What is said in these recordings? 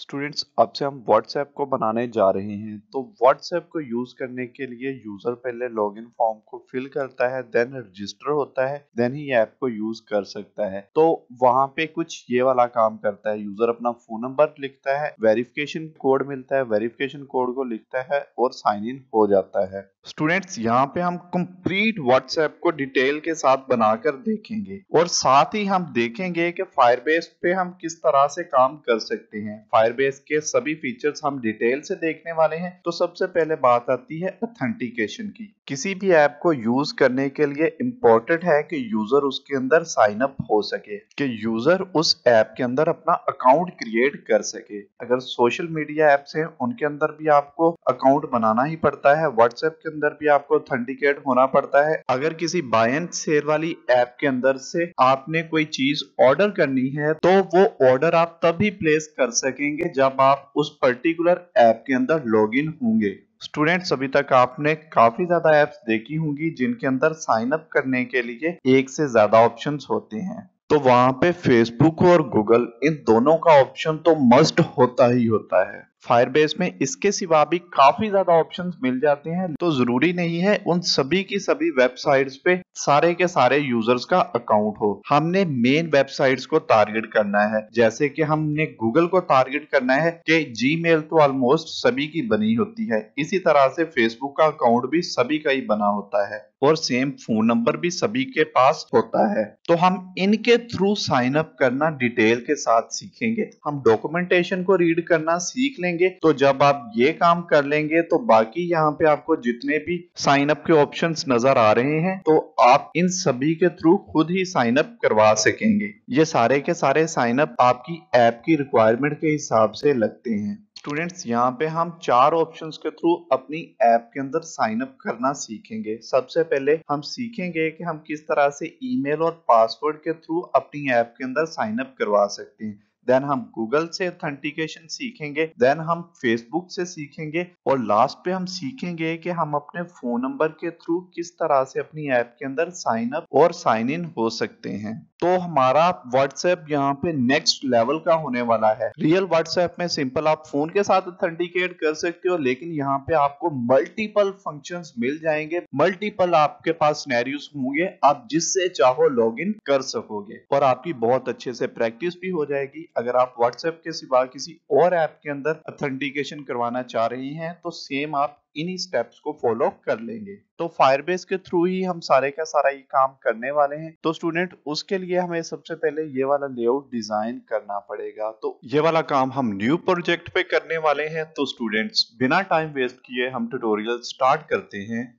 Students अब से हम व्हाट्सएप को बनाने जा रहे हैं। तो व्हाट्सएप को यूज करने के लिए यूजर पहले लॉगिन फॉर्म को फिल करता है, देन रजिस्टर होता है, देन ही ऐप को यूज कर सकता है। तो वहां पे कुछ ये वाला काम करता है, यूजर अपना फोन नंबर लिखता है, वेरिफिकेशन कोड मिलता है, वेरिफिकेशन कोड को लिखता है और साइन इन हो जाता है। स्टूडेंट्स यहाँ पे हम कंप्लीट व्हाट्सएप को डिटेल के साथ बनाकर देखेंगे और साथ ही हम देखेंगे कि फायरबेस पे हम किस तरह से काम कर सकते हैं। फायरबेस के सभी फीचर्स हम डिटेल से देखने वाले हैं। तो सबसे पहले बात आती है ऑथेंटिकेशन की। किसी भी ऐप को यूज करने के लिए इम्पोर्टेंट है कि यूजर उसके अंदर साइन अप हो सके, कि यूजर उस ऐप के अंदर अपना अकाउंट क्रिएट कर सके। अगर सोशल मीडिया ऐप्स हैं उनके अंदर भी आपको अकाउंट बनाना ही पड़ता है, व्हाट्सएप के अंदर भी आपको ऑथेंटिकेट होना पड़ता है। अगर किसी बाय एंड सेल वाली ऐप के अंदर से आपने कोई चीज ऑर्डर करनी है तो वो ऑर्डर आप तभी प्लेस कर सकेंगे जब आप उस पर्टिकुलर ऐप के अंदर लॉगिन होंगे। स्टूडेंट्स अभी तक आपने काफी ज्यादा ऐप्स देखी होंगी जिनके अंदर साइन अप करने के लिए एक से ज्यादा ऑप्शंस होते हैं। तो वहां पे फेसबुक और गूगल इन दोनों का ऑप्शन तो मस्ट होता ही होता है। फायरबेस में इसके सिवा भी काफी ज्यादा ऑप्शंस मिल जाते हैं, तो जरूरी नहीं है उन सभी की सभी वेबसाइट्स पे सारे के सारे यूजर्स का अकाउंट हो। हमने मेन वेबसाइट्स को टारगेट करना है, जैसे कि हमने गूगल को टारगेट करना है कि जीमेल तो ऑलमोस्ट सभी की बनी होती है, इसी तरह से फेसबुक का अकाउंट भी सभी का ही बना होता है और सेम फोन नंबर भी सभी के पास होता है। तो हम इनके थ्रू साइन अप करना डिटेल के साथ सीखेंगे। हम डॉक्यूमेंटेशन को रीड करना सीख लेंगे। तो जब आप ये काम कर लेंगे तो बाकी यहाँ पे आपको जितने भी साइन अप के ऑप्शंस नजर आ रहे हैं तो आप इन सभी के थ्रू खुद ही साइन अप करवा सकेंगे। ये सारे के सारे साइन अप आपकी ऐप की रिक्वायरमेंट के हिसाब से लगते हैं। स्टूडेंट्स यहाँ पे हम चार ऑप्शंस के थ्रू अपनी ऐप के अंदर साइन अप करना सीखेंगे। सबसे पहले हम सीखेंगे कि हम किस तरह से ईमेल और पासवर्ड के थ्रू अपनी ऐप के अंदर साइन अप करवा सकते हैं। देन हम गूगल से ऑथेंटिकेशन सीखेंगे, देन हम फेसबुक से सीखेंगे और लास्ट पे हम सीखेंगे कि हम अपने फोन नंबर के थ्रू किस तरह से अपनी ऐप के अंदर साइन अप और साइन इन हो सकते हैं। तो हमारा व्हाट्सएप यहाँ पे नेक्स्ट लेवल का होने वाला है। रियल व्हाट्सएप में सिंपल आप फोन के साथ ऑथेंटिकेट कर सकते हो, लेकिन यहाँ पे आपको मल्टीपल फंक्शंस मिल जाएंगे, मल्टीपल आपके पास सिनेरियोस होंगे, आप जिससे चाहो लॉगिन कर सकोगे और आपकी बहुत अच्छे से प्रैक्टिस भी हो जाएगी। अगर आप व्हाट्सएप के सिवा किसी और ऐप के अंदर ऑथेंटिकेशन करवाना चाह रही हैं तो सेम आप इन्हीं स्टेप्स को फॉलो कर लेंगे। तो फायरबेस के थ्रू ही हम सारे का सारा ये काम करने वाले हैं। तो स्टूडेंट उसके लिए हमें सबसे पहले ये वाला लेआउट डिजाइन करना पड़ेगा। तो ये वाला काम हम न्यू प्रोजेक्ट पे करने वाले हैं। तो स्टूडेंट्स बिना टाइम वेस्ट किए हम ट्यूटोरियल स्टार्ट करते हैं।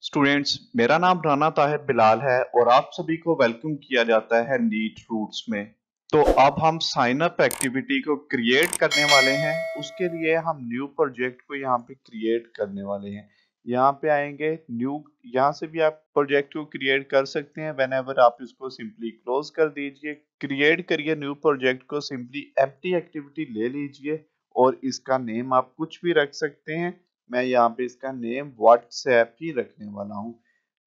स्टूडेंट्स मेरा नाम राना ताहिर बिलाल है और आप सभी को वेलकम किया जाता है नीट रूट्स में। तो अब हम साइन अप एक्टिविटी को क्रिएट करने वाले हैं। उसके लिए हम न्यू प्रोजेक्ट को यहाँ पे क्रिएट करने वाले हैं। यहाँ पे आएंगे न्यू, यहाँ से भी आप प्रोजेक्ट को क्रिएट कर सकते हैं। व्हेनेवर आप इसको सिंपली क्लोज कर दीजिए, क्रिएट करिए न्यू प्रोजेक्ट को, सिंपली एम्प्टी एक्टिविटी ले लीजिए और इसका नेम आप कुछ भी रख सकते हैं। मैं यहाँ पे इसका नेम व्हाट्सएप ही रखने वाला हूँ।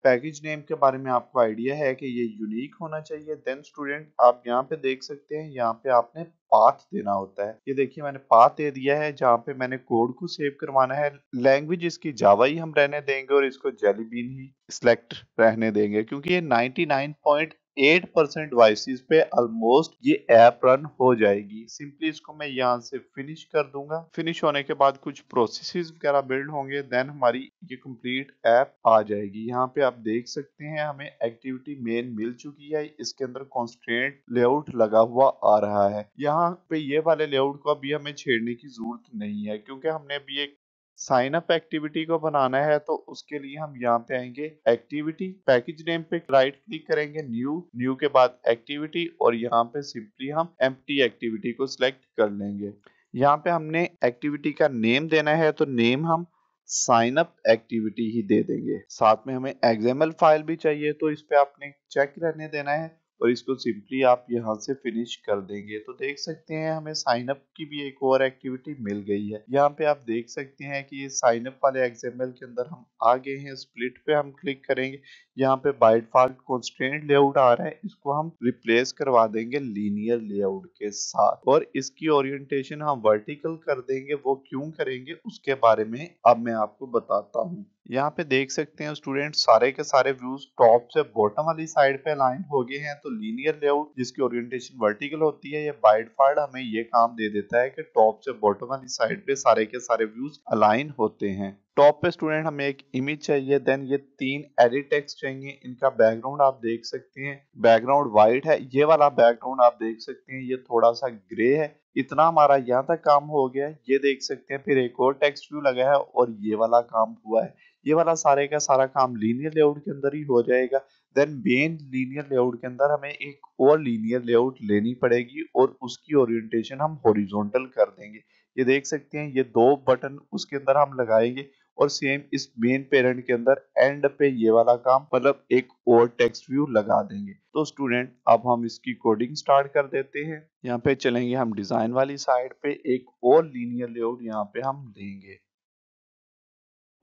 पैकेज नेम के बारे में आपको आइडिया है कि ये यूनिक होना चाहिए। देन स्टूडेंट आप यहाँ पे देख सकते हैं, यहाँ पे आपने पाथ देना होता है। ये देखिए मैंने पाथ दे दिया है जहाँ पे मैंने कोड को सेव करवाना है। लैंग्वेज इसकी जावा ही हम रहने देंगे और इसको जेली बीन ही सिलेक्ट रहने देंगे, क्योंकि ये 99.8% डिवाइसेस पे ऑलमोस्ट ये ऐप रन हो जाएगी। सिंपली इसको मैं यहाँ से फिनिश कर दूंगा। फिनिश होने के बाद कुछ प्रोसेसेस वगैरह बिल्ड होंगे, देन हमारी ये कंप्लीट ऐप आ जाएगी। यहाँ पे आप देख सकते हैं हमें एक्टिविटी मेन मिल चुकी है। इसके अंदर कॉन्स्ट्रेंट लेआउट लगा हुआ आ रहा है। यहाँ पे ये वाले लेआउट को अभी हमें छेड़ने की जरूरत नहीं है, क्योंकि हमने अभी एक साइन अप एक्टिविटी को बनाना है। तो उसके लिए हम यहाँ पे आएंगे एक्टिविटी, पैकेज नेम पे राइट क्लिक करेंगे, न्यू, न्यू के बाद एक्टिविटी और यहाँ पे सिंपली हम एम्प्टी एक्टिविटी को सिलेक्ट कर लेंगे। यहाँ पे हमने एक्टिविटी का नेम देना है, तो नेम हम साइन अप एक्टिविटी ही दे देंगे। साथ में हमें XML फाइल भी चाहिए, तो इस पे आपने चेक रहने देना है और इसको सिंपली आप यहाँ से फिनिश कर देंगे। तो देख सकते हैं हमें साइन अप की भी एक और एक्टिविटी मिल गई है। यहाँ पे आप देख सकते हैं कि ये साइन अप वाले XML के अंदर हम आ गए हैं। स्प्लिट पे हम क्लिक करेंगे। यहाँ पे बाय डिफॉल्ट कंस्ट्रेंट लेआउट आ रहा है, इसको हम रिप्लेस करवा देंगे लीनियर लेआउट के साथ और इसकी ओरिएंटेशन हम वर्टिकल कर देंगे। वो क्यों करेंगे उसके बारे में अब मैं आपको बताता हूँ। यहाँ पे देख सकते हैं स्टूडेंट सारे के सारे व्यूज टॉप से बॉटम वाली साइड पे अलाइन हो गए हैं। तो लीनियर लेआउट जिसकी ओरिएंटेशन वर्टिकल होती है, ये बाय डिफॉल्ट हमें ये काम दे देता है कि टॉप से बॉटम वाली साइड पे सारे के सारे व्यूज अलाइन होते हैं। टॉप पे स्टूडेंट हमें एक इमेज चाहिए, देन ये 3 एडिट टेक्स्ट चाहिए। इनका बैकग्राउंड आप देख सकते हैं, बैकग्राउंड व्हाइट है। ये वाला बैकग्राउंड आप देख सकते हैं ये थोड़ा सा ग्रे है। इतना हमारा यहाँ तक काम हो गया है। ये देख सकते हैं फिर एक और टेक्स्ट व्यू लगा है और ये वाला काम हुआ है। ये वाला सारे का सारा काम लीनियर लेआउट के अंदर ही हो जाएगा। देन मेन लीनियर लेआउट के अंदर हमें एक और लीनियर लेआउट लेनी पड़ेगी और उसकी ओरिएंटेशन हम हॉरिजॉन्टल कर देंगे। ये देख सकते हैं ये 2 बटन उसके अंदर हम लगाएंगे और सेम इस मेन पेरेंट के अंदर एंड पे ये वाला काम मतलब एक और टेक्स्ट व्यू लगा देंगे। तो स्टूडेंट अब हम इसकी कोडिंग स्टार्ट कर देते हैं। यहाँ पे चलेंगे हम डिजाइन वाली साइड पे, एक और लीनियर लेआउट यहाँ पे हम देंगे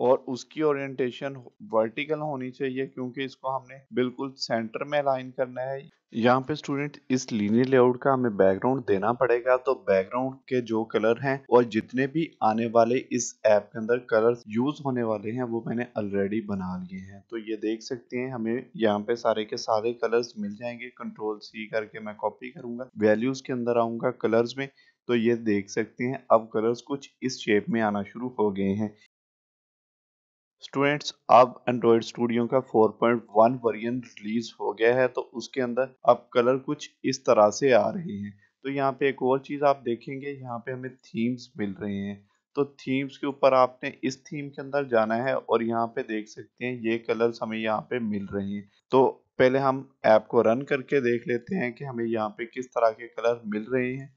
और उसकी ओरिएंटेशन वर्टिकल होनी चाहिए क्योंकि इसको हमने बिल्कुल सेंटर में अलाइन करना है। यहाँ पे स्टूडेंट इस लीनियर लेआउट का हमें बैकग्राउंड देना पड़ेगा। तो बैकग्राउंड के जो कलर हैं और जितने भी आने वाले इस ऐप के अंदर कलर्स यूज होने वाले हैं वो मैंने ऑलरेडी बना लिए हैं। तो ये देख सकते हैं हमें यहाँ पे सारे के सारे कलर्स मिल जाएंगे। कंट्रोल C करके मैं कॉपी करूंगा, वैल्यूज के अंदर आऊंगा कलर्स में। तो ये देख सकते हैं अब कलर्स कुछ इस शेप में आना शुरू हो गए हैं। स्टूडेंट्स अब एंड्रॉइड स्टूडियो का 4.1 वर्जन रिलीज हो गया है। तो उसके अंदर अब कलर कुछ इस तरह से आ रहे हैं। तो यहाँ पे एक और चीज आप देखेंगे, यहाँ पे हमें थीम्स मिल रहे हैं। तो थीम्स के ऊपर आपने इस थीम के अंदर जाना है और यहाँ पे देख सकते हैं ये कलर्स हमें यहाँ पे मिल रहे हैं। तो पहले हम ऐप को रन करके देख लेते हैं कि हमें यहाँ पे किस तरह के कलर मिल रहे हैं।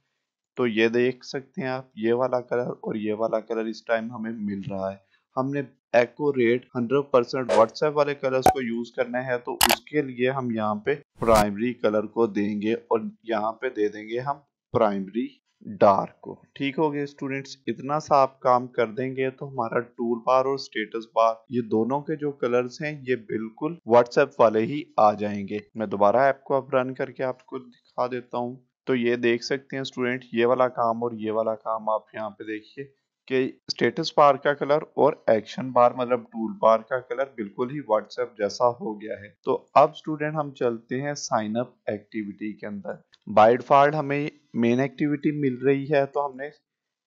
तो ये देख सकते हैं आप ये वाला कलर और ये वाला कलर इस टाइम हमें मिल रहा है। हमने एक्यूरेट 100% व्हाट्सएप वाले कलर्स को यूज करना है तो उसके लिए हम यहाँ पे प्राइमरी कलर को देंगे और यहाँ पे दे देंगे हम प्राइमरी डार्क को। ठीक हो गया स्टूडेंट्स, इतना सा आप काम कर देंगे तो हमारा टूल बार और स्टेटस बार ये दोनों के जो कलर्स हैं ये बिल्कुल व्हाट्सएप वाले ही आ जाएंगे। मैं दोबारा ऐप को अब रन करके आपको दिखा देता हूँ। तो ये देख सकते हैं स्टूडेंट ये वाला काम और ये वाला काम आप यहाँ पे देखिए कि स्टेटस बार का कलर और एक्शन बार मतलब टूल बार का कलर बिल्कुल ही व्हाट्सएप जैसा हो गया है। तो अब स्टूडेंट हम चलते हैं साइन अप एक्टिविटी के अंदर। बाय डिफॉल्ट हमें मेन एक्टिविटी मिल रही है तो हमने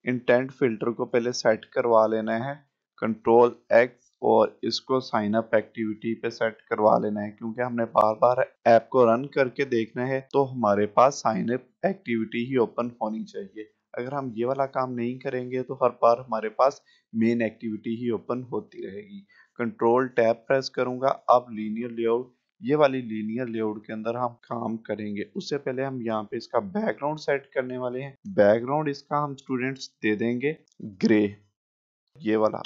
इंटेंट फिल्टर को पहले सेट करवा लेना है, Ctrl+X और इसको साइन अप एक्टिविटी पे सेट करवा लेना है क्योंकि हमने बार बार ऐप को रन करके देखना है तो हमारे पास साइन अप एक्टिविटी ही ओपन होनी चाहिए। अगर हम ये वाला काम नहीं करेंगे तो हर बार हमारे पास मेन एक्टिविटी ही ओपन होती रहेगी। Ctrl+Tab प्रेस करूंगा। अब लीनियर लेआउट ये वाली लीनियर लेआउट के अंदर हम काम करेंगे। उससे पहले हम यहाँ पे इसका बैकग्राउंड सेट करने वाले हैं। बैकग्राउंड इसका हम स्टूडेंट्स दे देंगे ग्रे। ये वाला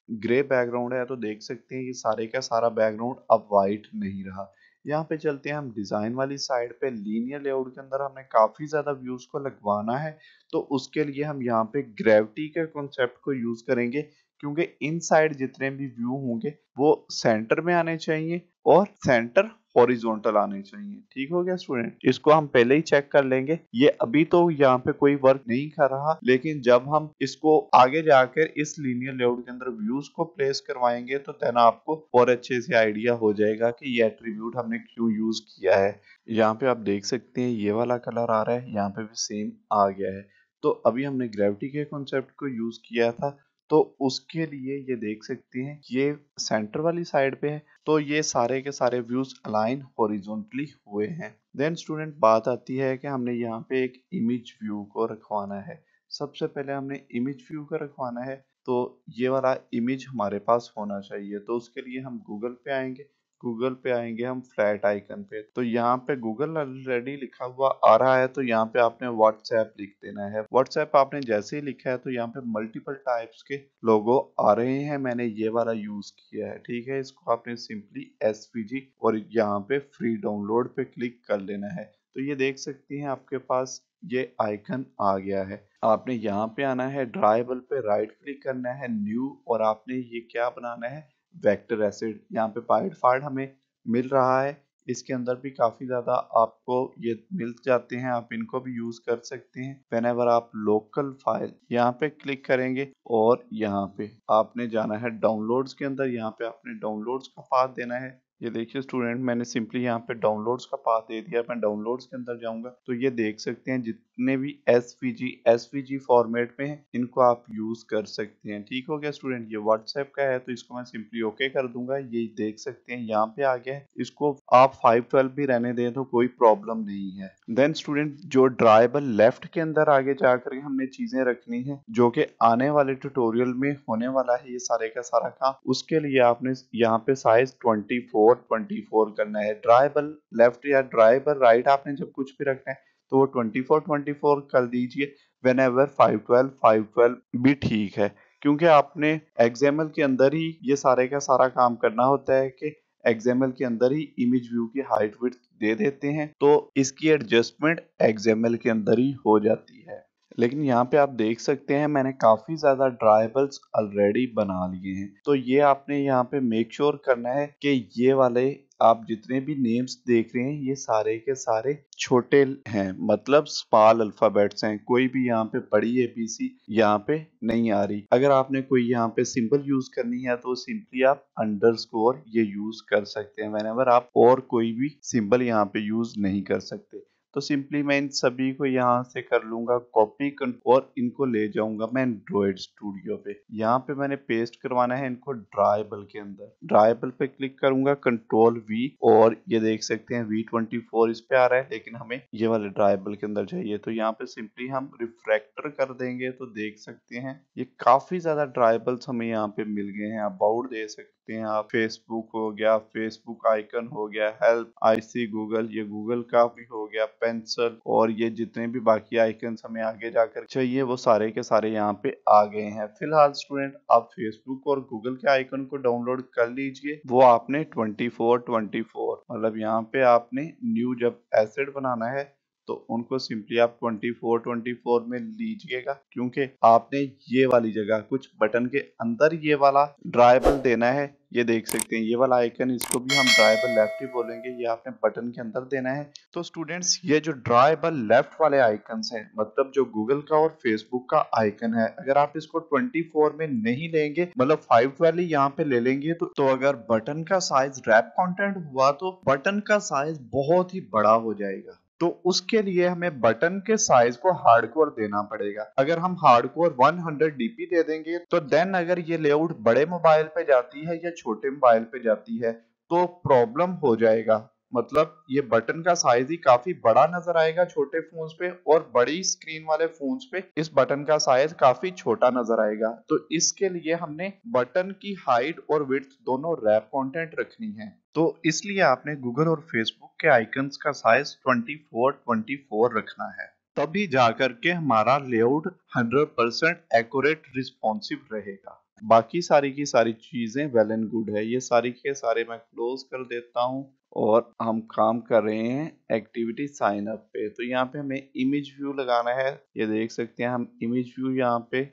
ग्रे बैकग्राउंड है तो देख सकते हैं ये सारे का सारा बैकग्राउंड अब वाइट नहीं रहा। यहाँ पे चलते हैं हम डिजाइन वाली साइड पे। लीनियर लेआउट के अंदर हमें काफी ज्यादा व्यूज को लगवाना है तो उसके लिए हम यहाँ पे ग्रेविटी के कॉन्सेप्ट को यूज करेंगे क्योंकि इनसाइड जितने भी व्यू होंगे वो सेंटर में आने चाहिए और सेंटर हॉरिजॉन्टल आने चाहिए। ठीक हो गया स्टूडेंट, इसको हम पहले ही चेक कर लेंगे। ये अभी तो यहाँ पे कोई वर्क नहीं कर रहा लेकिन जब हम इसको आगे जाकर इस लीनियर लेआउट के अंदर व्यूज को प्लेस करवाएंगे तो देन आपको और अच्छे से आइडिया हो जाएगा कि ये एट्रीब्यूट हमने क्यों यूज किया है। यहाँ पे आप देख सकते हैं ये वाला कलर आ रहा है, यहाँ पे भी सेम आ गया है। तो अभी हमने ग्रेविटी के कॉन्सेप्ट को यूज किया था तो उसके लिए ये देख सकते हैं ये सेंटर वाली साइड पे है तो ये सारे के सारे व्यूज अलाइन हॉरिजॉन्टली हुए हैं। देन स्टूडेंट बात आती है कि हमने यहाँ पे एक इमेज व्यू को रखवाना है। सबसे पहले हमने इमेज व्यू का रखवाना है तो ये वाला इमेज हमारे पास होना चाहिए। तो उसके लिए हम गूगल पे आएंगे, गूगल पे आएंगे हम फ्लैट आइकन पे, तो यहाँ पे गूगल ऑलरेडी लिखा हुआ आ रहा है, तो यहाँ पे आपने व्हाट्सएप लिख देना है। व्हाट्सएप आपने जैसे ही लिखा है तो यहाँ पे मल्टीपल टाइप्स के लोगो आ रहे हैं, मैंने ये वाला यूज किया है, ठीक है। इसको आपने सिंपली एसवीजी और यहाँ पे फ्री डाउनलोड पे क्लिक कर लेना है। तो ये देख सकते हैं आपके पास ये आइकन आ गया है। आपने यहाँ पे आना है, ड्राइबल पे राइट क्लिक करना है, न्यू, और आपने ये क्या बनाना है, वेक्टर एसिड। यहाँ पे बाय डिफॉल्ट हमें मिल रहा है, इसके अंदर भी काफी ज्यादा आपको ये मिल जाते हैं, आप इनको भी यूज कर सकते हैं। व्हेनेवर आप लोकल फाइल यहाँ पे क्लिक करेंगे और यहाँ पे आपने जाना है डाउनलोड्स के अंदर, यहाँ पे आपने डाउनलोड्स का पाथ देना है। ये देखिए स्टूडेंट, मैंने सिंपली यहाँ पे डाउनलोड्स का पाथ दे दिया। मैं डाउनलोड्स के अंदर जाऊंगा तो ये देख सकते हैं जितने भी एसवीजी फॉर्मेट में है इनको आप यूज कर सकते हैं। ठीक हो गया स्टूडेंट, ये व्हाट्सएप का है तो इसको मैं सिंपली ओके कर दूंगा। ये देख सकते हैं यहाँ पे आ गया है, इसको आप 512 भी रहने दें तो कोई प्रॉब्लम नहीं है। देन स्टूडेंट, जो ड्राइबल लेफ्ट के अंदर आगे जाकर हमने चीजें रखनी है जो कि आने वाले ट्यूटोरियल में होने वाला है, ये सारे का सारा काम, उसके लिए आपने यहाँ पे साइज 24 करना है। ड्राइबल लेफ्ट या ड्राइबल राइट आपने जब कुछ भी रखना है तो वो 24 कर दीजिए। व्हेनेवर 512 भी ठीक है, क्योंकि आपने एक्सएमएल के अंदर ही ये सारे का सारा काम करना होता है कि एक्सएमएल के अंदर ही इमेज व्यू की हाइट विड्थ दे देते हैं, तो इसकी एडजस्टमेंट एक्सएमएल के अंदर ही हो जाती है। लेकिन यहाँ पे आप देख सकते हैं मैंने काफी ज्यादा ड्राइबल्स ऑलरेडी बना लिए हैं, तो ये आपने यहाँ पे मेक श्योर करना है कि ये वाले आप जितने भी नेम्स देख रहे हैं ये सारे के सारे छोटे हैं, मतलब स्मॉल अल्फाबेट्स हैं, कोई भी यहाँ पे बड़ी एबीसी यहाँ पे नहीं आ रही। अगर आपने कोई यहाँ पे सिंबल यूज करनी है तो सिंपली आप अंडरस्कोर ये यूज कर सकते हैं, व्हेनेवर आप और कोई भी सिंबल यहाँ पे यूज नहीं कर सकते। तो सिंपली मैं इन सभी को यहाँ से कर लूंगा कॉपी और इनको ले जाऊंगा मैं एंड्रॉइड स्टूडियो पे। यहाँ पे मैंने पेस्ट करवाना है इनको ड्राइबल के अंदर। ड्राइबल पे क्लिक करूंगा, कंट्रोल वी, और ये देख सकते हैं V24 इस पे आ रहा है, लेकिन हमें ये वाले ड्राइबल के अंदर चाहिए, तो यहाँ पे सिंपली हम रिफ्रैक्टर कर देंगे तो देख सकते हैं ये काफी ज्यादा ड्राइबल्स हमें यहाँ पे मिल गए हैं। अबाउट दे सकते हैं आप, फेसबुक हो गया, फेसबुक आइकन हो गया, हेल्प, आईसी गूगल, ये गूगल का भी हो गया, पेंसिल, और ये जितने भी बाकी आइकन्स हमें आगे जाकर चाहिए वो सारे के सारे यहाँ पे आ गए हैं। फिलहाल स्टूडेंट आप फेसबुक और गूगल के आइकन को डाउनलोड कर लीजिए, वो आपने 24 मतलब यहाँ पे आपने न्यू जब एसिड बनाना है तो उनको सिंपली आप 24 में लीजिएगा, क्योंकि आपने ये वाली जगह कुछ बटन के अंदर ये वाला ड्राइबल देना है। ये देख सकते हैं ये वाला आइकन, इसको भी हम ड्राइबल लेफ्ट ही बोलेंगे, ये आपने बटन के अंदर देना है। तो स्टूडेंट्स ये जो ड्राइबल लेफ्ट वाले आइकन्स हैं, मतलब जो गूगल का और फेसबुक का आइकन है, अगर आप इसको 24 में नहीं लेंगे, मतलब 512 यहाँ पे ले लेंगे, तो अगर बटन का साइज रैप कंटेंट हुआ तो बटन का साइज बहुत ही बड़ा हो जाएगा। तो उसके लिए हमें बटन के साइज को हार्डकोर देना पड़ेगा। अगर हम हार्डकोर 100 डीपी दे देंगे तो देन अगर ये लेआउट बड़े मोबाइल पे जाती है या छोटे मोबाइल पे जाती है तो प्रॉब्लम हो जाएगा, मतलब ये बटन का साइज ही काफी बड़ा नजर आएगा छोटे फोन्स पे, और बड़ी स्क्रीन वाले फोन्स पे इस बटन का साइज काफी छोटा नजर आएगा। तो इसके लिए हमने बटन की हाइट और विड्थ दोनों रैप कंटेंट रखनी है, तो इसलिए आपने गूगल और फेसबुक के आइकन्स का साइज 24 रखना है, तभी जाकर के हमारा लेआउट 100% एक्यूरेट रिस्पॉन्सिव रहेगा। बाकी सारी की सारी चीजें वेल एंड गुड है, ये सारी के सारे मैं क्लोज कर देता हूँ और हम काम कर रहे हैं एक्टिविटी साइन अप पे। तो यहाँ पे हमें इमेज व्यू लगाना है, ये देख सकते हैं हम इमेज व्यू यहाँ पे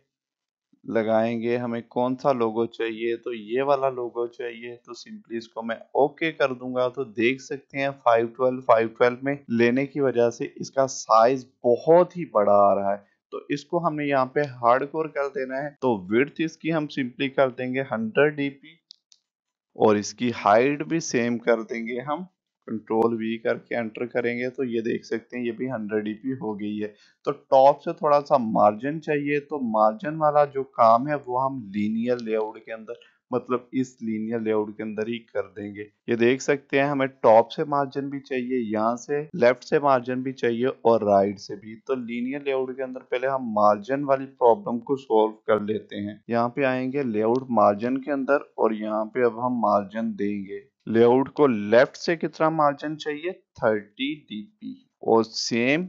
लगाएंगे। हमें कौन सा लोगो चाहिए, तो ये वाला लोगो चाहिए, तो सिंपली इसको मैं ओके कर दूंगा। तो देख सकते हैं 512 में लेने की वजह से इसका साइज बहुत ही बड़ा आ रहा है, तो इसको हमें यहाँ पे हार्डकोर कर देना है। तो विड्थ इसकी हम सिंपली कर देंगे 100 डीपी और इसकी हाइट भी सेम कर देंगे हम, कंट्रोल वी करके एंटर करेंगे तो ये देख सकते हैं ये भी 100 डीपी हो गई है। तो टॉप से थोड़ा सा मार्जिन चाहिए, तो मार्जिन वाला जो काम है वो हम लीनियर लेआउट के अंदर, मतलब इस लीनियर लेआउट के अंदर ही कर देंगे। ये देख सकते हैं हमें टॉप से मार्जिन भी चाहिए, यहाँ से लेफ्ट से मार्जिन भी चाहिए और राइट से भी। तो लीनियर लेआउट के अंदर पहले हम मार्जिन वाली प्रॉब्लम को सॉल्व कर लेते हैं। यहाँ पे आएंगे लेआउट मार्जिन के अंदर और यहाँ पे अब हम मार्जिन देंगे, लेआउट को लेफ्ट से कितना मार्जिन चाहिए, 30 dp, और सेम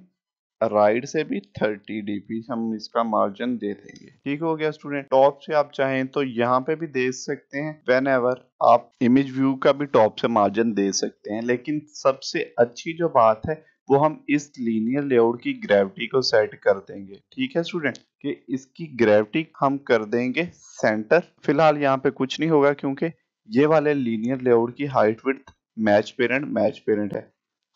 राइट से भी 30 dp हम इसका मार्जिन दे देंगे। ठीक हो गया स्टूडेंट। टॉप से आप चाहें तो यहाँ पे भी दे सकते हैं, वेन एवर आप इमेज व्यू का भी टॉप से मार्जिन दे सकते हैं, लेकिन सबसे अच्छी जो बात है वो हम इस लीनियर लेआउट की ग्रेविटी को सेट कर देंगे। ठीक है स्टूडेंट, कि इसकी ग्रेविटी हम कर देंगे सेंटर। फिलहाल यहाँ पे कुछ नहीं होगा क्योंकि ये वाले लीनियर लेआउट की हाइट विड्थ मैच पेरेंट है,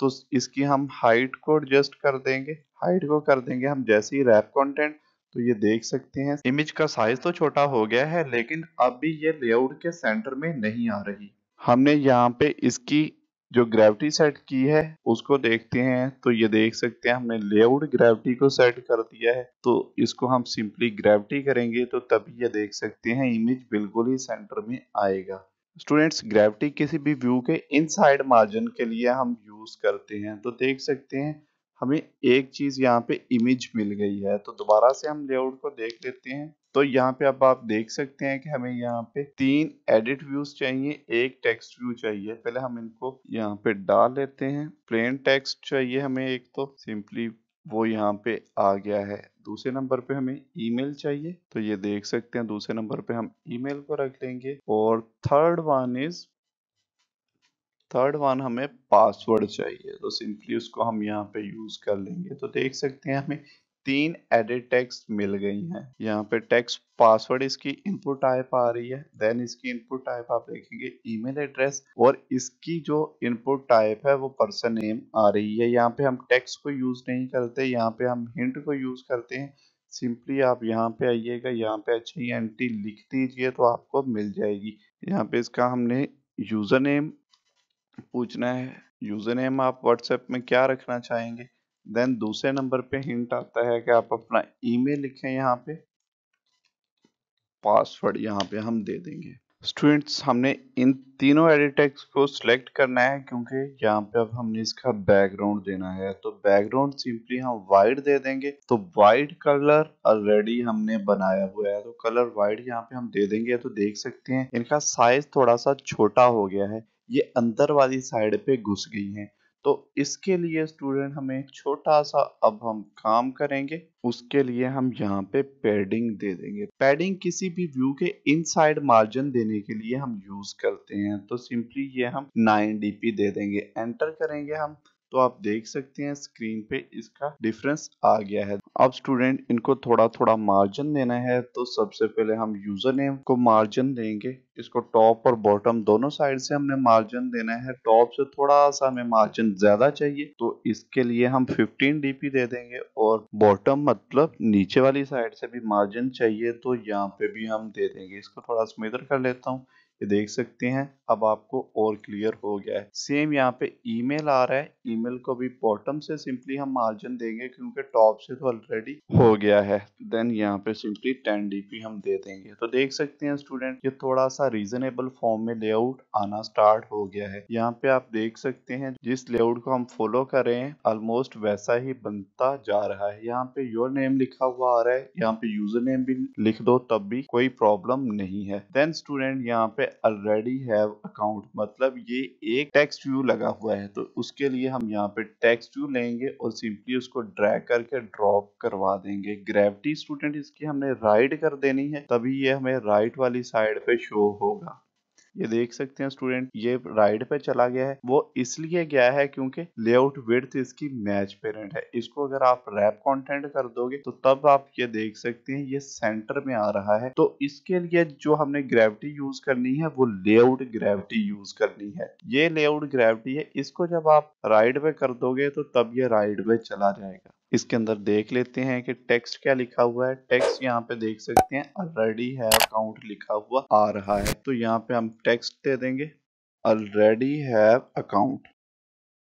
तो इसकी हम हाइट को एडजस्ट कर देंगे। हाइट को कर देंगे हम जैसे ही रैप कंटेंट, तो ये देख सकते हैं इमेज का साइज तो छोटा हो गया है, लेकिन अब भी ये लेआउट के सेंटर में नहीं आ रही। हमने यहाँ पे इसकी जो ग्रेविटी सेट की है उसको देखते हैं, तो ये देख सकते हैं हमने लेआउट ग्रेविटी को सेट कर दिया है। तो इसको हम सिंपली ग्रेविटी करेंगे तो तभी ये देख सकते हैं इमेज बिल्कुल ही सेंटर में आएगा। स्टूडेंट्स, ग्रेविटी किसी भी व्यू के इनसाइड मार्जिन के लिए हम यूज करते हैं। तो देख सकते हैं हमें एक चीज यहाँ पे इमेज मिल गई है, तो दोबारा से हम लेआउट को देख लेते हैं। तो यहाँ पे अब आप देख सकते हैं कि हमें यहाँ पे 3 एडिट व्यूज चाहिए, एक टेक्स्ट व्यू चाहिए। पहले हम इनको यहाँ पे डाल लेते हैं। प्लेन टेक्स्ट चाहिए हमें एक, तो सिंपली वो यहाँ पे आ गया है। दूसरे नंबर पे हमें ईमेल चाहिए, तो ये देख सकते हैं दूसरे नंबर पे हम ईमेल को रख लेंगे। और थर्ड वन हमें पासवर्ड चाहिए, तो सिंपली उसको हम यहाँ पे यूज कर लेंगे। तो देख सकते हैं हमें 3 एडिट टेक्स्ट मिल गई हैं। यहाँ पे टेक्स्ट पासवर्ड इसकी इनपुट टाइप आ रही है, देन इसकी इनपुट टाइप आप देखेंगे ईमेल एड्रेस, और इसकी जो इनपुट टाइप है वो पर्सन नेम आ रही है। यहाँ पे हम टेक्स्ट को यूज नहीं करते, यहाँ पे हम हिंट को यूज करते हैं। सिंपली आप यहाँ पे आइएगा, यहाँ पे HENT लिख दीजिए तो आपको मिल जाएगी। यहाँ पे इसका हमने यूजर नेम पूछना है। यूजर नेम आप व्हाट्सएप में क्या रखना चाहेंगे। देन दूसरे नंबर पे हिंट आता है कि आप अपना ईमेल लिखें, यहाँ पे पासवर्ड यहाँ पे हम दे देंगे। स्टूडेंट्स, हमने इन तीनों एडिट टेक्स्ट को सिलेक्ट करना है क्योंकि यहाँ पे अब हमने इसका बैकग्राउंड देना है। तो बैकग्राउंड सिंपली हम वाइट दे देंगे। तो वाइट कलर ऑलरेडी हमने बनाया हुआ है, तो कलर वाइट यहाँ पे हम दे देंगे। तो देख सकते हैं इनका साइज थोड़ा सा छोटा हो गया है, ये अंदर वाली साइड पे घुस गई हैं। तो इसके लिए स्टूडेंट हमें एक छोटा सा अब हम काम करेंगे। उसके लिए हम यहाँ पे पैडिंग दे देंगे। पैडिंग किसी भी व्यू के इनसाइड मार्जिन देने के लिए हम यूज करते हैं। तो सिंपली ये हम 9 dp दे देंगे, एंटर करेंगे हम, तो आप देख सकते हैं स्क्रीन पे इसका डिफरेंस आ गया है। अब स्टूडेंट इनको थोड़ा थोड़ा मार्जिन देना है, तो सबसे पहले हम यूजर नेम को मार्जिन देंगे। इसको टॉप और बॉटम दोनों साइड से हमने मार्जिन देना है। टॉप से थोड़ा सा हमें मार्जिन ज्यादा चाहिए, तो इसके लिए हम 15 dp दे देंगे। और बॉटम मतलब नीचे वाली साइड से भी मार्जिन चाहिए, तो यहाँ पे भी हम दे देंगे। इसको थोड़ा स्मूदर कर लेता हूँ, ये देख सकते हैं अब आपको और क्लियर हो गया है। सेम यहाँ पे ईमेल आ रहा है, ईमेल को भी बॉटम से सिंपली हम मार्जिन देंगे क्योंकि टॉप से तो ऑलरेडी हो गया है। देन यहाँ पे सिंपली 10 dp हम दे देंगे। तो देख सकते हैं स्टूडेंट ये थोड़ा सा रीजनेबल फॉर्म में लेआउट आना स्टार्ट हो गया है। यहाँ पे आप देख सकते हैं जिस लेआउट को हम फॉलो कर रहे हैं ऑलमोस्ट वैसा ही बनता जा रहा है। यहाँ पे योर नेम लिखा हुआ आ रहा है, यहाँ पे यूजर नेम भी लिख दो तब भी कोई प्रॉब्लम नहीं है। देन स्टूडेंट यहाँ पे ऑलरेडी हैव अकाउंट मतलब ये एक टेक्स्ट व्यू लगा हुआ है, तो उसके लिए हम यहाँ पे टेक्स्ट व्यू लेंगे और सिंपली उसको ड्रैग करके ड्रॉप करवा देंगे। ग्रेविटी स्टूडेंट इसकी हमने राइट कर देनी है, तभी ये हमें राइट वाली साइड पे शो होगा। ये देख सकते हैं स्टूडेंट ये राइट पे चला गया है, वो इसलिए गया है क्योंकि लेआउट विड्थ इसकी मैच पेरेंट है। इसको अगर आप रैप कंटेंट कर दोगे तो तब आप ये देख सकते हैं ये सेंटर में आ रहा है। तो इसके लिए जो हमने ग्रेविटी यूज करनी है वो लेआउट ग्रेविटी यूज करनी है। ये लेआउट ग्रेविटी है, इसको जब आप राइट पे कर दोगे तो तब ये राइट पे चला जाएगा। इसके अंदर देख लेते हैं कि टेक्स्ट क्या लिखा हुआ है। टेक्स्ट यहाँ पे देख सकते हैं ऑलरेडी है अकाउंट लिखा हुआ आ रहा है, तो यहाँ पे हम टेक्स्ट दे देंगे ऑलरेडी हैव अकाउंट।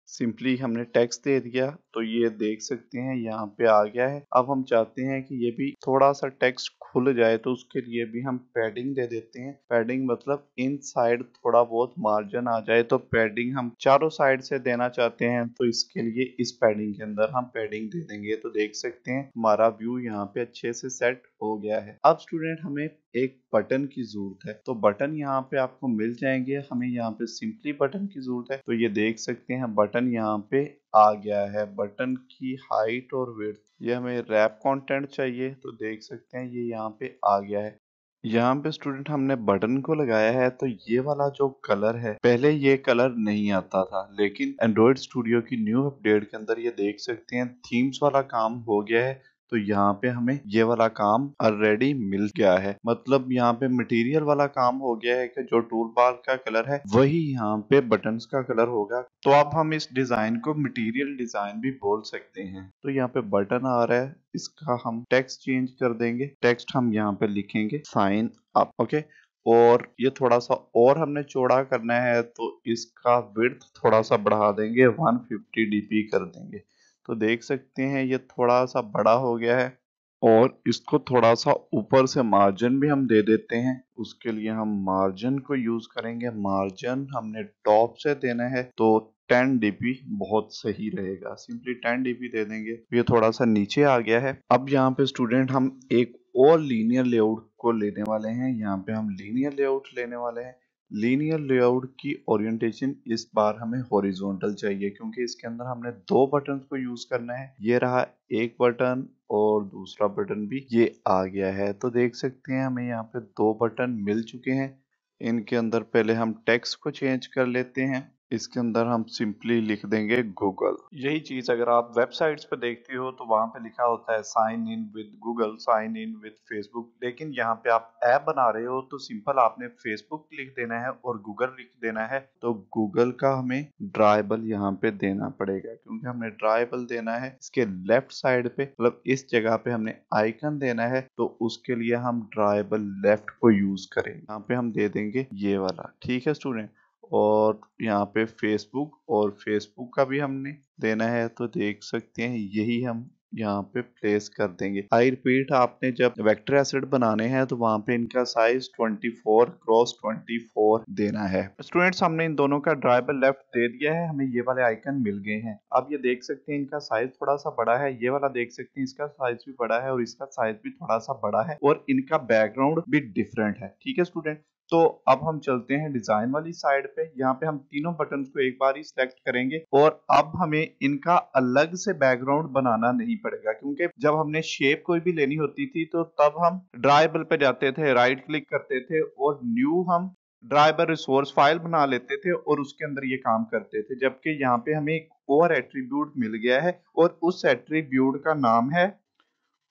सिंपली हमने टेक्स्ट दे दिया तो ये देख सकते हैं यहाँ पे आ गया है। अब हम चाहते हैं कि ये भी थोड़ा सा टेक्स्ट खुल जाए तो उसके लिए भी हम पैडिंग दे देते हैं। पैडिंग मतलब इन साइड थोड़ा बहुत मार्जिन आ जाए, तो पैडिंग हम चारों साइड से देना चाहते हैं तो इसके लिए इस पैडिंग के अंदर हम पैडिंग दे देंगे। तो देख सकते हैं हमारा व्यू यहाँ पे अच्छे से सेट हो गया है। अब स्टूडेंट हमें एक बटन की जरूरत है, तो बटन यहाँ पे आपको मिल जाएंगे। हमें यहाँ पे सिंपली बटन की जरूरत है, तो ये देख सकते हैं बटन यहाँ पे आ गया है। बटन की हाइट और विड्थ, ये हमें रैप कंटेंट चाहिए, तो देख सकते हैं ये यहाँ पे आ गया है। यहाँ पे स्टूडेंट हमने बटन को लगाया है, तो ये वाला जो कलर है, पहले ये कलर नहीं आता था, लेकिन एंड्रॉइड स्टूडियो की न्यू अपडेट के अंदर ये देख सकते हैं थीम्स वाला काम हो गया है। तो यहाँ पे हमें ये वाला काम ऑलरेडी मिल गया है, मतलब यहाँ पे मटेरियल वाला काम हो गया है कि जो टूल बार का कलर है वही यहाँ पे बटन्स का कलर होगा। तो अब हम इस डिजाइन को मटेरियल डिजाइन भी बोल सकते हैं। तो यहाँ पे बटन आ रहा है, इसका हम टेक्स्ट चेंज कर देंगे। टेक्स्ट हम यहाँ पे लिखेंगे साइन अप, ओके। और ये थोड़ा सा और हमने चौड़ा करना है, तो इसका विड्थ थोड़ा सा बढ़ा देंगे, 150 dp कर देंगे। तो देख सकते हैं ये थोड़ा सा बड़ा हो गया है। और इसको थोड़ा सा ऊपर से मार्जिन भी हम दे देते हैं। उसके लिए हम मार्जिन को यूज करेंगे। मार्जिन हमने टॉप से देना है, तो 10 dp बहुत सही रहेगा, सिंपली 10 dp दे देंगे। ये थोड़ा सा नीचे आ गया है। अब यहाँ पे स्टूडेंट हम एक और लीनियर लेआउट को लेने वाले हैं। यहाँ पे हम लीनियर लेआउट लेने वाले हैं। लीनियर लेआउट की ओरिएंटेशन इस बार हमें हॉरिजॉन्टल चाहिए, क्योंकि इसके अंदर हमने दो बटन को यूज करना है। ये रहा एक बटन और दूसरा बटन भी ये आ गया है। तो देख सकते हैं हमें यहाँ पे दो बटन मिल चुके हैं। इनके अंदर पहले हम टेक्स्ट को चेंज कर लेते हैं। इसके अंदर हम सिंपली लिख देंगे गूगल। यही चीज अगर आप वेबसाइट्स पे देखते हो तो वहां पे लिखा होता है sign in with Google, sign in with Facebook, लेकिन यहाँ पे आप ऐप बना रहे हो तो सिंपल आपने फेसबुक लिख देना है और गूगल लिख देना है। तो गूगल का हमें ड्राइबल यहाँ पे देना पड़ेगा, क्योंकि हमने ड्राइबल देना है इसके लेफ्ट साइड पे, मतलब इस जगह पे हमने आइकन देना है। तो उसके लिए हम ड्राइबल लेफ्ट को यूज करेंगे। यहाँ पे हम दे देंगे ये वाला, ठीक है स्टूडेंट। और यहाँ पे फेसबुक, और फेसबुक का भी हमने देना है, तो देख सकते हैं यही हम यहाँ पे प्लेस कर देंगे। आई रिपीट, आपने जब वेक्टर एसिड बनाने हैं तो वहां पे इनका साइज 24x24 देना है। स्टूडेंट्स हमने इन दोनों का ड्राइबल लेफ्ट दे दिया है, हमें ये वाले आइकन मिल गए हैं। अब ये देख सकते हैं इनका साइज थोड़ा सा बड़ा है, ये वाला देख सकते हैं इसका साइज भी बड़ा है और इसका साइज भी थोड़ा सा बड़ा है, और इनका बैकग्राउंड भी डिफरेंट है, ठीक है स्टूडेंट। तो अब हम चलते हैं डिजाइन वाली साइड पे। यहाँ पे हम तीनों बटन को एक बार ही सिलेक्ट करेंगे, और अब हमें इनका अलग से बैकग्राउंड बनाना नहीं पड़ेगा, क्योंकि जब हमने शेप कोई भी लेनी होती थी तो तब हम ड्राइबल पे जाते थे, राइट क्लिक करते थे और न्यू हम ड्राइबर रिसोर्स फाइल बना लेते थे और उसके अंदर ये काम करते थे। जबकि यहाँ पे हमें एक और एट्रीब्यूट मिल गया है, और उस एट्रीब्यूट का नाम है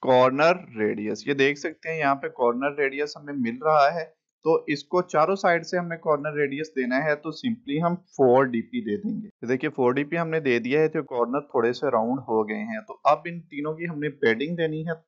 कॉर्नर रेडियस। ये देख सकते हैं यहाँ पे कॉर्नर रेडियस हमें मिल रहा है। तो इसको चारों साइड से हमने कॉर्नर रेडियस देना है, तो सिंपली हम 4 dp दे देंगे। तो देखिए 4 dp हमने दे दिया है, तो कॉर्नर थोड़े से राउंड हो गए हैं। तो अब इन तीनों की हमने पैडिंग देनी है,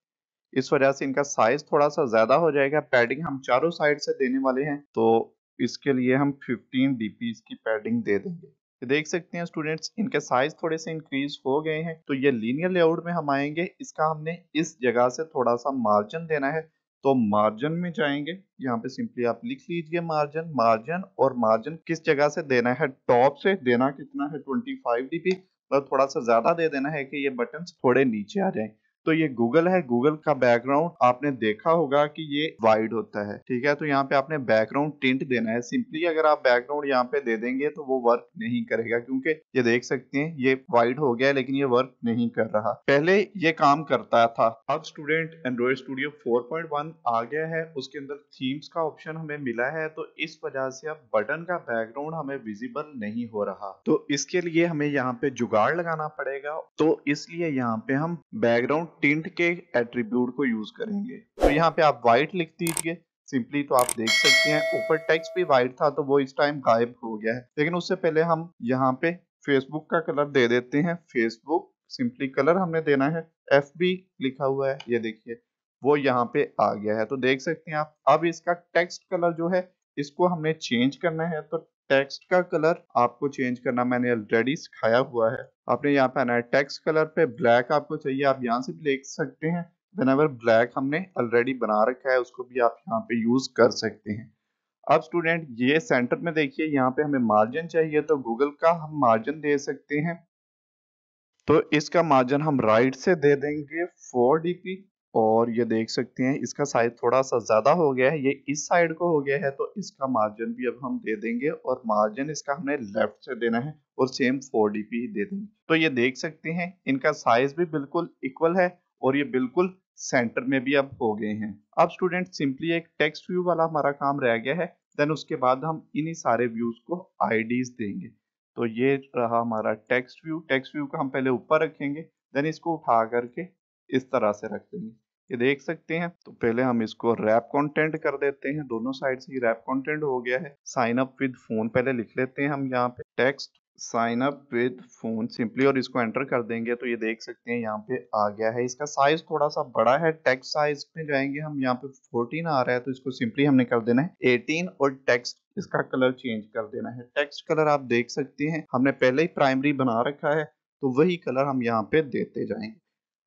इस वजह से इनका साइज थोड़ा सा ज्यादा हो जाएगा। पैडिंग हम चारों साइड से देने वाले हैं, तो इसके लिए हम 15 dp की पैडिंग दे देंगे। ये देख सकते हैं स्टूडेंट्स इनके साइज थोड़े से इंक्रीज हो गए हैं। तो ये लीनियर लेआउट में हम आएंगे, इसका हमने इस जगह से थोड़ा सा मार्जिन देना है। तो मार्जिन में जाएंगे, यहाँ पे सिंपली आप लिख लीजिए मार्जिन। मार्जिन, और मार्जिन किस जगह से देना है, टॉप से देना कितना है 25 dp, मतलब थोड़ा सा ज्यादा दे देना है कि ये बटन थोड़े नीचे आ जाएं। तो ये गूगल है, गूगल का बैकग्राउंड आपने देखा होगा कि ये वाइड होता है, ठीक है। तो यहाँ पे आपने बैकग्राउंड टिंट देना है। सिंपली अगर आप बैकग्राउंड यहाँ पे दे देंगे तो वो वर्क नहीं करेगा, क्योंकि ये देख सकते हैं ये वाइड हो गया है लेकिन ये वर्क नहीं कर रहा। पहले ये काम करता था। अब स्टूडेंट एंड्रॉइड स्टूडियो 4.1 आ गया है, उसके अंदर थीम्स का ऑप्शन हमें मिला है, तो इस वजह से अब बटन का बैकग्राउंड हमें विजिबल नहीं हो रहा। तो इसके लिए हमें यहाँ पे जुगाड़ लगाना पड़ेगा, तो इसलिए यहाँ पे हम बैकग्राउंड टिंट के एट्रीब्यूट को यूज करेंगे। तो यहाँ पे आप व्हाइट लिख दीजिए सिंपली, तो आप देख सकते हैं ऊपर टेक्स्ट भी व्हाइट था तो वो इस टाइम गायब हो गया है। लेकिन उससे पहले हम यहाँ पे फेसबुक का कलर दे देते हैं। फेसबुक सिंपली कलर हमने देना है, FB लिखा हुआ है, ये देखिए वो यहाँ पे आ गया है। तो देख सकते हैं आप। अब इसका टेक्स्ट कलर जो है इसको हमें चेंज करना है, तो टेक्स्ट का कलर आपको चेंज करना मैंने ऑलरेडी सिखाया हुआ है। आपने यहाँ पे आना है टेक्स्ट कलर पे, ब्लैक आपको चाहिए, आप यहाँ से भी लिख सकते हैं, व्हेनेवर ब्लैक हमने ऑलरेडी बना रखा है उसको भी आप यहाँ पे यूज कर सकते हैं। अब स्टूडेंट ये सेंटर में देखिए यहाँ पे हमें मार्जिन चाहिए तो गूगल का हम मार्जिन दे सकते हैं। तो इसका मार्जिन हम राइट से दे देंगे 4 dp और ये देख सकते हैं इसका साइज थोड़ा सा ज्यादा हो गया है, ये इस साइड को हो गया है तो इसका मार्जिन भी अब हम दे देंगे और मार्जिन इसका हमने लेफ्ट से देना है और सेम 4 dp ही दे देंगे। तो ये देख सकते हैं इनका साइज भी बिल्कुल इक्वल है और ये बिल्कुल सेंटर में भी अब हो गए हैं। अब स्टूडेंट सिंपली एक टेक्स्ट व्यू वाला हमारा काम रह गया है, देन उसके बाद हम इन्हीं सारे व्यूज को आईडीज देंगे। तो ये रहा हमारा टेक्स्ट व्यू। टेक्स्ट व्यू को हम पहले ऊपर रखेंगे, देन इसको उठा करके इस तरह से रख देंगे, ये देख सकते हैं। तो पहले हम इसको रैप कंटेंट कर देते हैं, दोनों साइड से रैप कंटेंट हो गया है। साइन अप विद फोन पहले लिख लेते हैं हम यहाँ पे, text sign up with phone simply, और इसको एंटर कर देंगे तो ये देख सकते हैं यहाँ पे आ गया है। इसका साइज थोड़ा सा बड़ा है, टेक्स्ट साइज में जाएंगे हम, यहाँ पे 14 आ रहा है तो इसको सिंपली हमने कर देना है 18 और टेक्स्ट इसका कलर चेंज कर देना है। टेक्स्ट कलर आप देख सकते हैं हमने पहले ही प्राइमरी बना रखा है तो वही कलर हम यहाँ पे देते जाएंगे।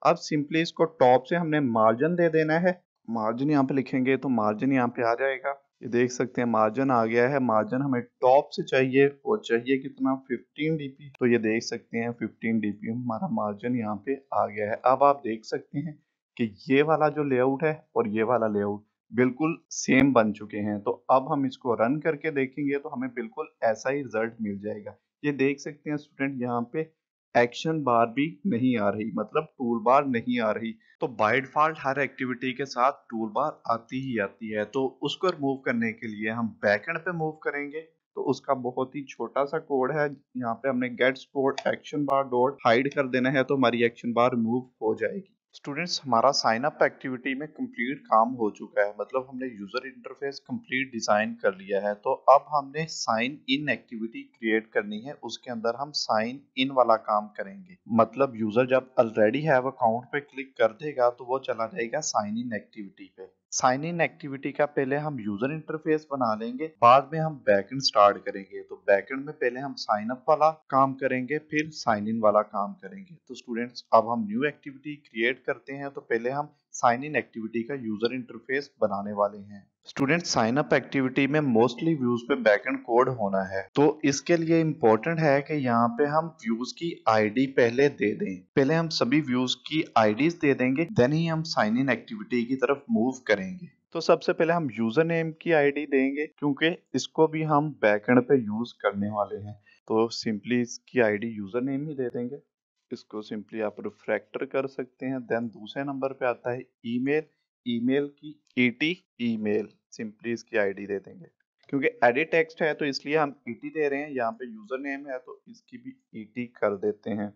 अब सिंपली इसको टॉप से हमने मार्जिन दे देना है, मार्जिन यहाँ पे लिखेंगे तो मार्जिन यहाँ पे आ जाएगा। ये देख सकते हैं मार्जिन आ गया है। मार्जिन हमें टॉप से चाहिए और चाहिए कितना 15 dp, तो ये देख सकते हैं 15 dp हमारा मार्जिन यहाँ पे आ गया है। अब आप देख सकते हैं कि ये वाला जो लेआउट है और ये वाला लेआउट बिल्कुल सेम बन चुके हैं। तो अब हम इसको रन करके देखेंगे तो हमें बिल्कुल ऐसा ही रिजल्ट मिल जाएगा। ये देख सकते हैं स्टूडेंट यहाँ पे एक्शन बार भी नहीं आ रही, मतलब टूल बार नहीं आ रही। तो बाय डिफॉल्ट हर एक्टिविटी के साथ टूल बार आती ही आती है, तो उसको रिमूव करने के लिए हम बैकएंड पे मूव करेंगे। तो उसका बहुत ही छोटा सा कोड है, यहाँ पे हमने गेट स्टोर्ड एक्शन बार डॉट हाइड कर देना है तो हमारी एक्शन बार रिमूव हो जाएगी। स्टूडेंट्स हमारा साइन अप एक्टिविटी में कंप्लीट काम हो चुका है, मतलब हमने यूजर इंटरफेस कंप्लीट डिजाइन कर लिया है। तो अब हमने साइन इन एक्टिविटी क्रिएट करनी है, उसके अंदर हम साइन इन वाला काम करेंगे। मतलब यूजर जब ऑलरेडी हैव अकाउंट पे क्लिक कर देगा तो वो चला जाएगा साइन इन एक्टिविटी पे। साइन इन एक्टिविटी का पहले हम यूजर इंटरफेस बना लेंगे, बाद में हम बैकएंड स्टार्ट करेंगे। तो बैकएंड में पहले हम साइन अप वाला काम करेंगे फिर साइन इन वाला काम करेंगे। तो स्टूडेंट्स अब हम न्यू एक्टिविटी क्रिएट करते हैं, तो पहले हम साइन इन एक्टिविटी का यूजर इंटरफेस बनाने वाले हैं। स्टूडेंट साइन अप एक्टिविटी में मोस्टली व्यूज पे बैकएंड कोड होना है, तो इसके लिए इम्पोर्टेंट है कि यहाँ पे हम व्यूज की आईडी पहले दे दें। पहले हम सभी व्यूज की आईडीज दे देंगे, देन ही हम साइन इन एक्टिविटी की तरफ मूव करेंगे। तो सबसे पहले हम यूजर नेम की आईडी देंगे क्योंकि इसको भी हम बैकएंड पे यूज करने वाले हैं। तो सिंपली इसकी आईडी यूजर नेम ही दे देंगे। इसको सिंपली आप रिफ्रैक्टर कर सकते हैं। देन दूसरे नंबर पे आता है ईमेल, ईमेल की ईटी ईमेल, सिंपली इसकी आईडी दे देंगे। क्योंकि एडिट टेक्स्ट है तो इसलिए हम ईटी दे रहे हैं, यहाँ पे यूजर नेम है तो इसकी भी ईटी कर देते हैं।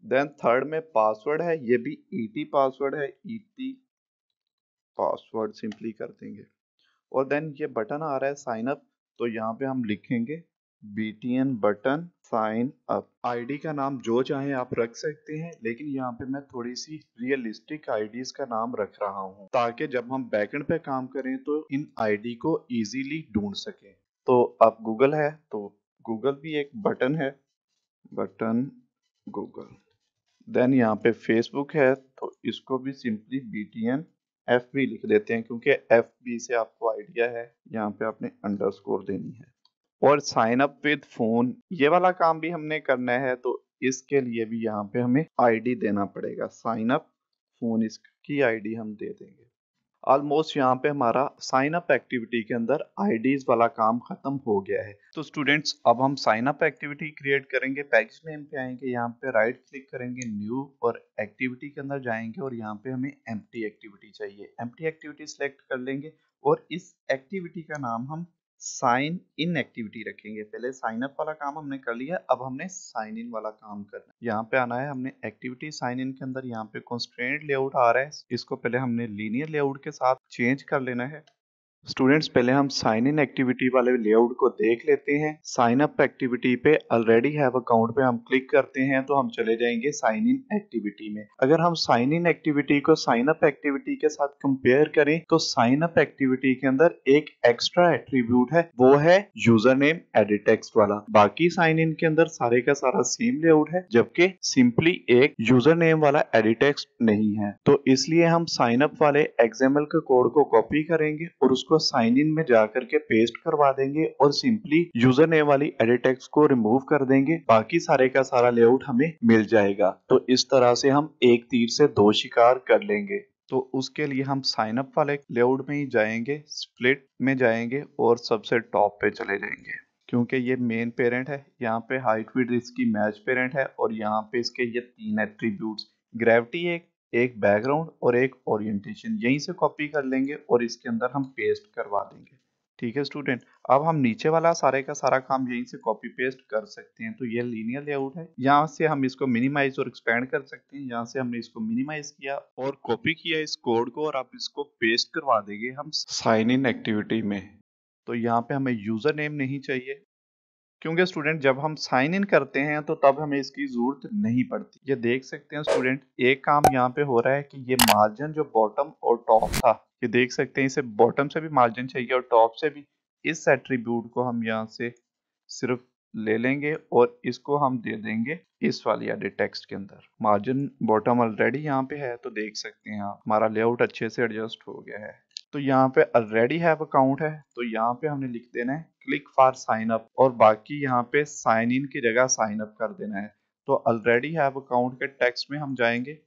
देन थर्ड में पासवर्ड है, ये भी ईटी पासवर्ड है, ईटी पासवर्ड सिंपली कर देंगे। और देन ये बटन आ रहा है साइन अप, तो यहाँ पे हम लिखेंगे BTN button sign up. ID का नाम जो चाहे आप रख सकते हैं, लेकिन यहाँ पे मैं थोड़ी सी रियलिस्टिक आईडीज का नाम रख रहा हूँ ताकि जब हम बैकएंड पे काम करें तो इन आईडी को इजीली ढूंढ सकें। तो अब गूगल है तो गूगल भी एक बटन है, बटन गूगल। देन यहाँ पे फेसबुक है तो इसको भी सिंपली BTN FB लिख देते हैं, क्योंकि FB से आपको आइडिया है यहाँ पे आपने अंडरस्कोर देनी है। और साइन अप विद फोन ये वाला काम भी हमने करना है, तो इसके लिए भी यहाँ पे हमें आईडी देना पड़ेगा। साइन अप फोन इसकी आईडी हम दे देंगे। ऑलमोस्ट यहाँ पे हमारा साइन अप एक्टिविटी के अंदर आईडीज वाला काम खत्म हो गया है। तो स्टूडेंट्स अब हम साइन अप एक्टिविटी क्रिएट करेंगे। पैकेज नेम पे आएंगे, यहाँ पे राइट क्लिक करेंगे न्यू और एक्टिविटी के अंदर जाएंगे और यहाँ पे हमें एम्प्टी एक्टिविटी चाहिए। एम्प्टी एक्टिविटी सिलेक्ट कर लेंगे और इस एक्टिविटी का नाम हम साइन इन एक्टिविटी रखेंगे। पहले साइन अप वाला काम हमने कर लिया, अब हमने साइन इन वाला काम करना है। यहाँ पे आना है, हमने एक्टिविटी साइन इन के अंदर यहाँ पे कंस्ट्रेंट लेआउट आ रहा है, इसको पहले हमने लीनियर लेआउट के साथ चेंज कर लेना है। स्टूडेंट्स पहले हम साइन इन एक्टिविटी वाले लेआउट को देख लेते हैं। साइन अप एक्टिविटी पे ऑलरेडी हैव अकाउंट पे हम क्लिक करते हैं तो हम चले जाएंगे साइन इन एक्टिविटी में। अगर हम साइन इन एक्टिविटी को साइन अप एक्टिविटी के साथ कंपेयर करें तो साइन अप एक्टिविटी के अंदर एक एक्स्ट्रा एट्रीब्यूट है, वो है यूजर नेम एडिट टेक्स्ट वाला। बाकी साइन इन के अंदर सारे का सारा सेम लेआउट है, जबकि सिंपली एक यूजर नेम वाला एडिट टेक्स्ट नहीं है। तो इसलिए हम साइन अप वाले XML के कोड को कॉपी करेंगे और उसको साइन इन में जाकर के पेस्ट करवा देंगे और सिंपली यूजर नेम वाली एडिट टेक्स्ट को रिमूव कर देंगे। बाकी सारे का सारा लेआउट हमें मिल जाएगा। तो इस तरह से हम एक तीर से दो शिकार कर लेंगे। तो उसके लिए हम साइन अप वाले लेआउट में ही जाएंगे, स्प्लिट में जाएंगे और सबसे टॉप पे चले जाएंगे। क्योंकि ये मेन पेरेंट है, यहाँ पे हाइट विड्थ इसकी मैच पेरेंट है और यहाँ पे इसके ये तीन एट्रीब्यूट्स, ग्रेविटी एक बैकग्राउंड और एक ओरिएंटेशन, यहीं से कॉपी कर लेंगे और इसके अंदर हम पेस्ट करवा देंगे। ठीक है स्टूडेंट, अब हम नीचे वाला सारे का सारा काम यहीं से कॉपी पेस्ट कर सकते हैं। तो ये लीनियर लेआउट है, यहाँ से हम इसको मिनिमाइज और एक्सपेंड कर सकते हैं। यहाँ से हमने इसको मिनिमाइज किया और कॉपी किया इस कोड को और आप इसको पेस्ट करवा देंगे हम साइन इन एक्टिविटी में। तो यहाँ पे हमें यूजर नेम नहीं चाहिए, क्योंकि स्टूडेंट जब हम साइन इन करते हैं तो तब हमें इसकी जरूरत नहीं पड़ती। ये देख सकते हैं स्टूडेंट, एक काम यहाँ पे हो रहा है कि ये मार्जिन जो बॉटम और टॉप था, ये देख सकते हैं, इसे बॉटम से भी मार्जिन चाहिए और टॉप से भी। इस एट्रीब्यूट को हम यहाँ से सिर्फ ले लेंगे और इसको हम दे देंगे इस वाली एडिट टेक्स्ट के अंदर। मार्जिन बॉटम ऑलरेडी यहाँ पे है, तो देख सकते हैं आप हमारा लेआउट अच्छे से एडजस्ट हो गया है। तो यहाँ पे ऑलरेडी हैव अकाउंट है, तो यहाँ पे हमने लिख देना है क्लिक फॉर साइन अप और बाकी यहाँ पे साइन इन की जगह साइन अप कर देना है। तो ऑलरेडी हैव अकाउंट के टेक्स्ट में हम जाएंगे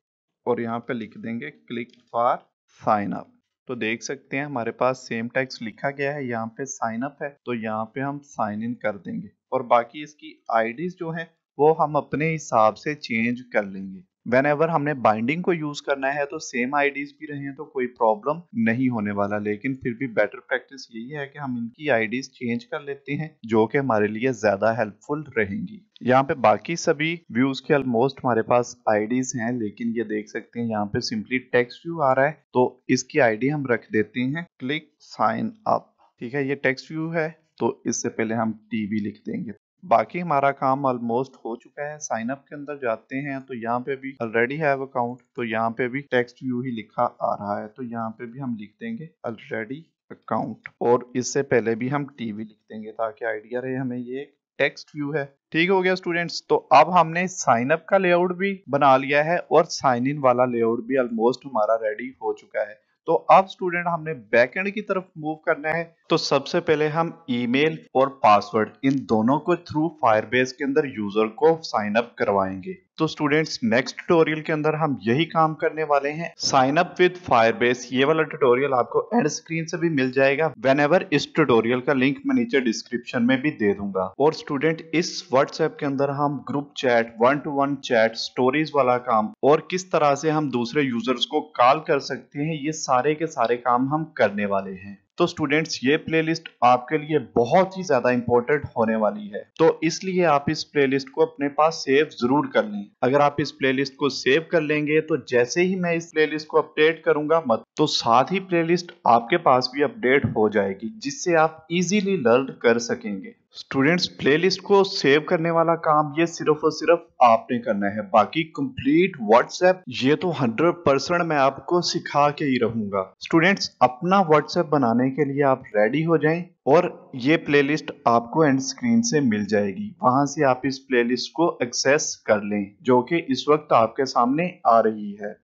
और यहाँ पे लिख देंगे क्लिक फॉर साइन अप। तो देख सकते हैं हमारे पास सेम टेक्स्ट लिखा गया है, यहाँ पे साइन अप है, तो यहाँ पे हम साइन इन कर देंगे और बाकी इसकी आईडीज जो है वो हम अपने हिसाब से चेंज कर लेंगे। Whenever हमने बाइंडिंग को यूज करना है तो सेम आईडीज भी रहें तो कोई प्रॉब्लम नहीं होने वाला, लेकिन फिर भी बेटर प्रैक्टिस यही है कि हम इनकी आईडीज चेंज कर लेते हैं, जो कि हमारे लिए ज्यादा हेल्पफुल रहेंगी। यहाँ पे बाकी सभी व्यूज के ऑलमोस्ट हमारे पास आईडीज हैं, लेकिन ये देख सकते हैं यहाँ पे सिंपली टेक्स्ट व्यू आ रहा है, तो इसकी आईडी हम रख देते हैं क्लिक साइन अप। ठीक है, ये टेक्स्ट व्यू है, तो इससे पहले हम टीवी लिख देंगे। बाकी हमारा काम ऑलमोस्ट हो चुका है। साइन अप के अंदर जाते हैं तो यहाँ पे भी ऑलरेडी हैव अकाउंट, तो यहाँ पे भी टेक्स्ट व्यू ही लिखा आ रहा है, तो यहाँ पे भी हम लिख देंगे ऑलरेडी अकाउंट और इससे पहले भी हम टीवी लिख देंगे ताकि आइडिया रहे हमें ये टेक्स्ट व्यू है। ठीक हो गया स्टूडेंट्स, तो अब हमने साइन अप का लेआउट भी बना लिया है और साइन इन वाला लेआउट भी ऑलमोस्ट हमारा रेडी हो चुका है। तो अब स्टूडेंट हमने बैकएंड की तरफ मूव करना है। तो सबसे पहले हम ईमेल और पासवर्ड इन दोनों को थ्रू फायरबेस के अंदर यूजर को साइन अप करवाएंगे। तो स्टूडेंट्स नेक्स्ट ट्यूटोरियल के अंदर हम यही काम करने वाले हैं, साइन अप विद फायरबेस। ये वाला ट्यूटोरियल आपको एंड स्क्रीन से भी मिल जाएगा। व्हेनेवर इस ट्यूटोरियल का लिंक मैं नीचे डिस्क्रिप्शन में भी दे दूंगा। और स्टूडेंट इस व्हाट्सएप के अंदर हम group chat, 1-to-1 chat, stories वाला काम और किस तरह से हम दूसरे यूजर्स को कॉल कर सकते हैं, ये सारे के सारे काम हम करने वाले हैं। तो स्टूडेंट्स ये प्लेलिस्ट आपके लिए बहुत ही ज्यादा इंपॉर्टेंट होने वाली है, तो इसलिए आप इस प्लेलिस्ट को अपने पास सेव जरूर कर लें। अगर आप इस प्लेलिस्ट को सेव कर लेंगे तो जैसे ही मैं इस प्लेलिस्ट को अपडेट करूंगा तो साथ ही प्लेलिस्ट आपके पास भी अपडेट हो जाएगी, जिससे आप इजीली लर्न कर सकेंगे। स्टूडेंट्स प्लेलिस्ट को सेव करने वाला काम ये सिर्फ और सिर्फ आपने करना है, बाकी कंप्लीट व्हाट्सएप ये तो 100% मैं आपको सिखा के ही रहूंगा। स्टूडेंट्स अपना व्हाट्सएप बनाने के लिए आप रेडी हो जाएं और ये प्लेलिस्ट आपको एंड स्क्रीन से मिल जाएगी, वहां से आप इस प्लेलिस्ट को एक्सेस कर लें जो कि इस वक्त आपके सामने आ रही है।